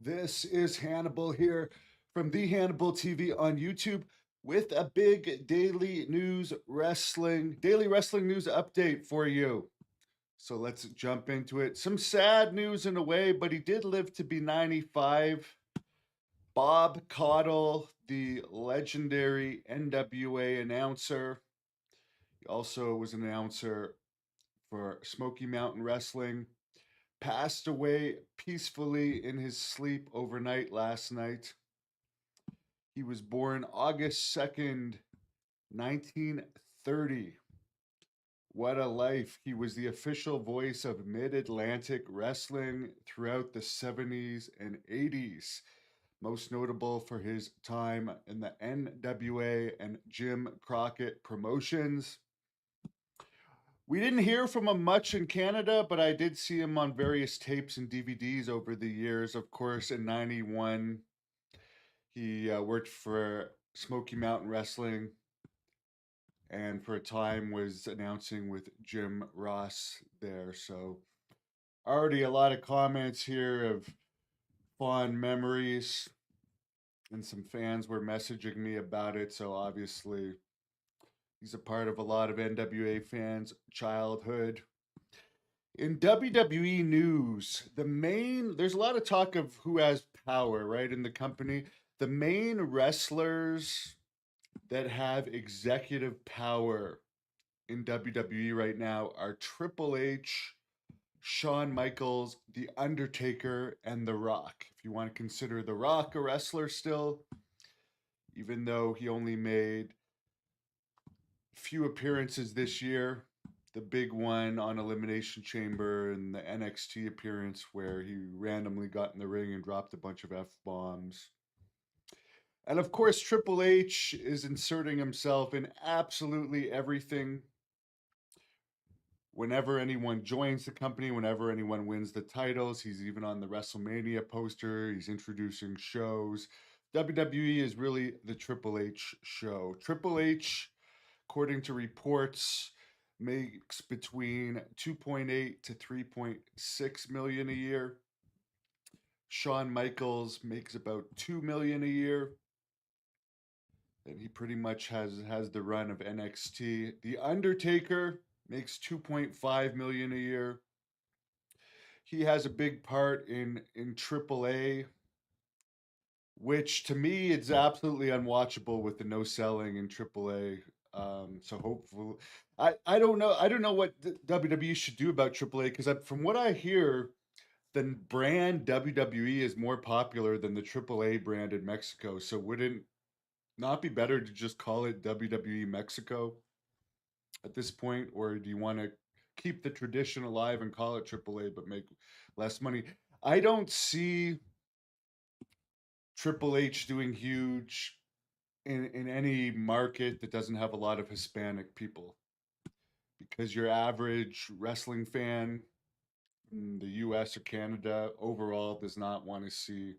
This is Hannibal here from the Hannibal TV on YouTube with a big daily wrestling news update for you. So let's jump into it. Some sad news in a way, but he did live to be 95. Bob Caudle, the legendary NWA announcer, he also was an announcer for Smoky Mountain Wrestling, passed away peacefully in his sleep overnight last night. He was born August 2nd, 1930. What a life. He was the official voice of Mid Atlantic wrestling throughout the 70s and 80s, most notable for his time in the NWA and Jim Crockett promotions. We didn't hear from him much in Canada, but I did see him on various tapes and DVDs over the years. Of course, in 91, he worked for Smoky Mountain Wrestling and for a time was announcing with Jim Ross there. So, already a lot of comments here of fond memories, and some fans were messaging me about it. So, obviously, he's a part of a lot of NWA fans' childhood. In WWE news, there's a lot of talk of who has power, right, in the company. The main wrestlers that have executive power in WWE right now are Triple H, Shawn Michaels, The Undertaker, and The Rock. If you want to consider The Rock a wrestler still, even though he only made few appearances this year, the big one on Elimination Chamber and the NXT appearance where he randomly got in the ring and dropped a bunch of F bombs. And of course, Triple H is inserting himself in absolutely everything. Whenever anyone joins the company, whenever anyone wins the titles, he's even on the WrestleMania poster, he's introducing shows. WWE is really the Triple H show. Triple H, according to reports, makes between 2.8 to 3.6 million a year. Shawn Michaels makes about 2 million a year. And he pretty much has the run of NXT. The Undertaker makes 2.5 million a year. He has a big part in AAA, which to me it's absolutely unwatchable with the no selling in AAA. So hopefully, I don't know what the WWE should do about AAA because from what I hear, the brand WWE is more popular than the AAA brand in Mexico. So wouldn't not be better to just call it WWE Mexico at this point, or do you want to keep the tradition alive and call it AAA but make less money? I don't see Triple H doing huge in any market that doesn't have a lot of Hispanic people because your average wrestling fan in the US or Canada overall does not want to see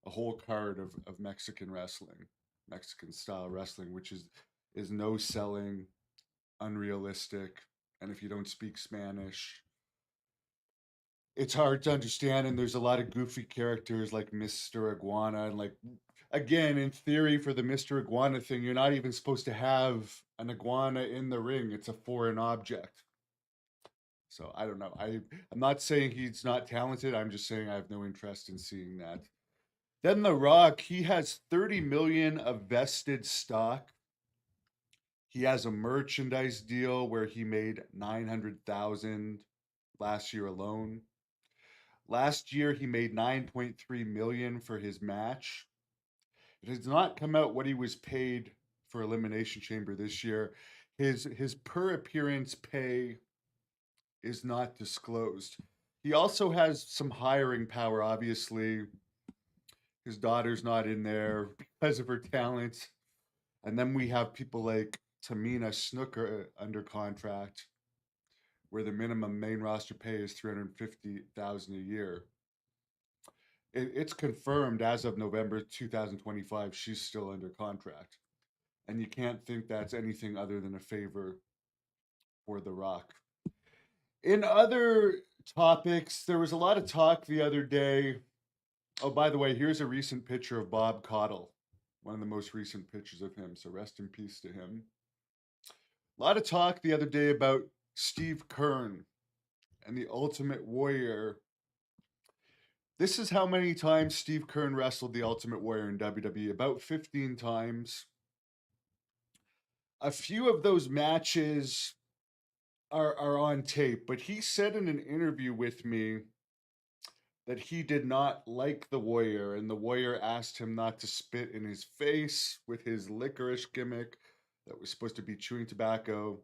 a whole card of Mexican wrestling, Mexican style wrestling, which is no selling, unrealistic, and if you don't speak Spanish, it's hard to understand. And there's a lot of goofy characters like Mr. Iguana, and like again, in theory, for the Mr. Iguana thing, you're not even supposed to have an iguana in the ring. It's a foreign object. So I don't know. I'm not saying he's not talented. I'm just saying I have no interest in seeing that. Then The Rock, he has 30 million of vested stock. He has a merchandise deal where he made 900,000 last year alone. Last year he made 9.3 million for his match. It has not come out what he was paid for Elimination Chamber this year. His per appearance pay is not disclosed. He also has some hiring power, obviously. His daughter's not in there because of her talent. And then we have people like Tamina Snooker under contract, where the minimum main roster pay is 350,000 a year. It's confirmed as of November 2025 she's still under contract, and you can't think that's anything other than a favor for The Rock. In other topics, there was a lot of talk the other day Oh, by the way, here's a recent picture of Bob Cottle, one of the most recent pictures of him. So rest in peace to him. A lot of talk the other day about Steve Kern and the Ultimate Warrior. This is how many times Steve Kern wrestled the Ultimate Warrior in WWE, about 15 times. A few of those matches are on tape, but he said in an interview with me that he did not like the Warrior, and the Warrior asked him not to spit in his face with his licorice gimmick that was supposed to be chewing tobacco.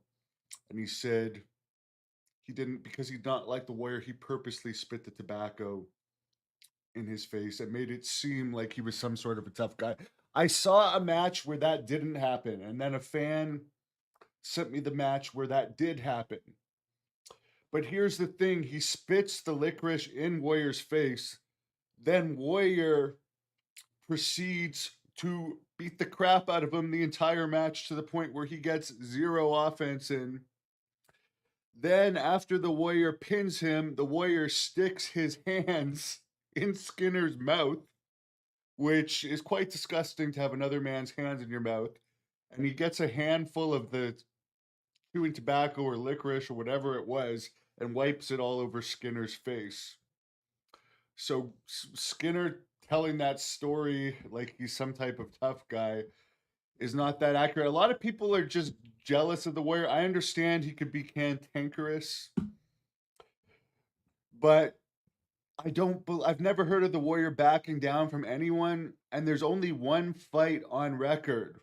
And he said he didn't, because he did not like the Warrior, he purposely spit the tobacco in his face and made it seem like he was some sort of a tough guy. I saw a match where that didn't happen, and then a fan sent me the match where that did happen. But here's the thing, he spits the licorice in Warrior's face, then Warrior proceeds to beat the crap out of him the entire match to the point where he gets zero offense in. Then, after the Warrior pins him, the Warrior sticks his hands in Skinner's mouth, which is quite disgusting to have another man's hands in your mouth. And he gets a handful of the chewing tobacco or licorice or whatever it was and wipes it all over Skinner's face. So Skinner telling that story like he's some type of tough guy is not that accurate. A lot of people are just jealous of the Warrior. I understand he could be cantankerous, but I've never heard of the Warrior backing down from anyone, and there's only one fight on record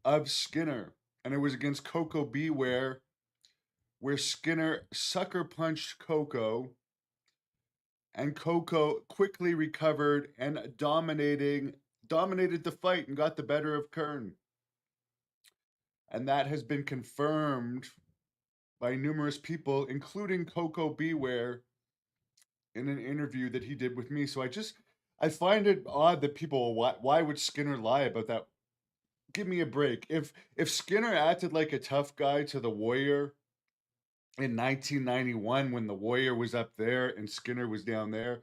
of Skinner, and it was against Coco Beware, where Skinner sucker punched Coco, and Coco quickly recovered and dominated the fight and got the better of Kern. And that has been confirmed by numerous people, including Coco Beware, in an interview that he did with me. So I find it odd that people, why would Skinner lie about that? Give me a break. If Skinner acted like a tough guy to the Warrior in 1991 when the Warrior was up there and Skinner was down there,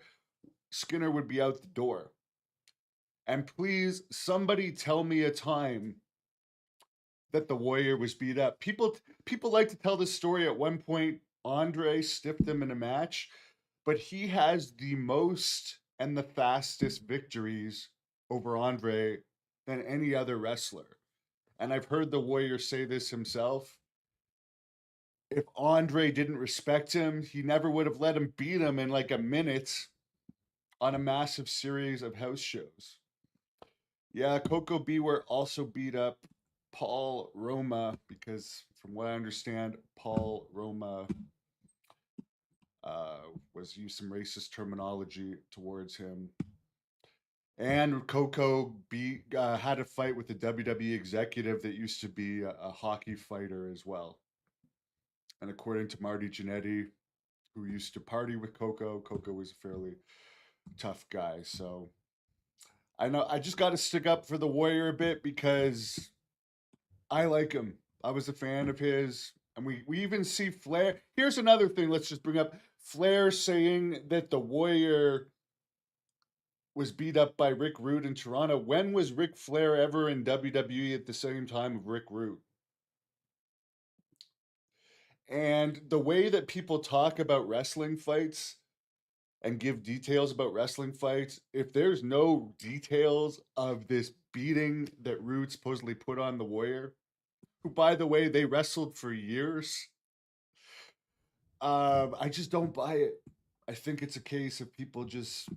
Skinner would be out the door. And please, somebody tell me a time that the Warrior was beat up. People like to tell this story. At one point, Andre stiffed him in a match, but he has the most and the fastest victories over Andre than any other wrestler. And I've heard the Warrior say this himself. If Andre didn't respect him, he never would have let him beat him in like a minute on a massive series of house shows. Yeah, Coco Beware also beat up Paul Roma because, from what I understand, Paul Roma was used some racist terminology towards him. And Coco had a fight with a WWE executive that used to be a hockey fighter as well. And according to Marty Jannetty, who used to party with Coco, Coco was a fairly tough guy. So I know I just got to stick up for the Warrior a bit because I like him. I was a fan of his. And we even see Flair. Here's another thing. Let's just bring up Flair saying that the Warrior was beat up by Rick Rude in Toronto. When was Ric Flair ever in WWE at the same time of Rick Rude? And the way that people talk about wrestling fights and give details about wrestling fights, if there's no details of this beating that Rude supposedly put on the Warrior, who, by the way, they wrestled for years, I just don't buy it. I think it's a case of people just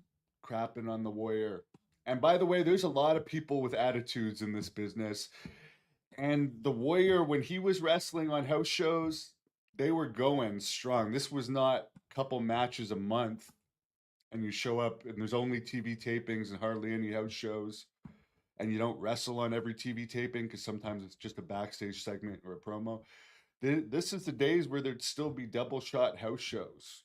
crapping on the Warrior. And by the way, there's a lot of people with attitudes in this business. And the Warrior, when he was wrestling on house shows, they were going strong. This was not a couple matches a month and you show up and there's only TV tapings and hardly any house shows. And you don't wrestle on every TV taping because sometimes it's just a backstage segment or a promo. This is the days where there'd still be double shot house shows.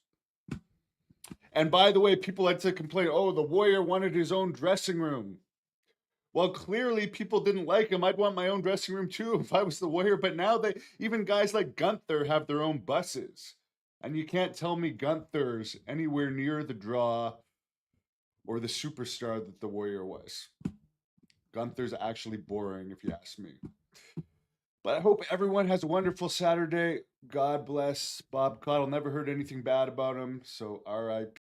And by the way, people like to complain, oh, the Warrior wanted his own dressing room. Well, clearly people didn't like him. I'd want my own dressing room too if I was the Warrior. But now even guys like Gunther have their own buses. And you can't tell me Gunther's anywhere near the draw or the superstar that the Warrior was. Gunther's actually boring, if you ask me. But I hope everyone has a wonderful Saturday. God bless Bob Cottle. Never heard anything bad about him. So, RIP.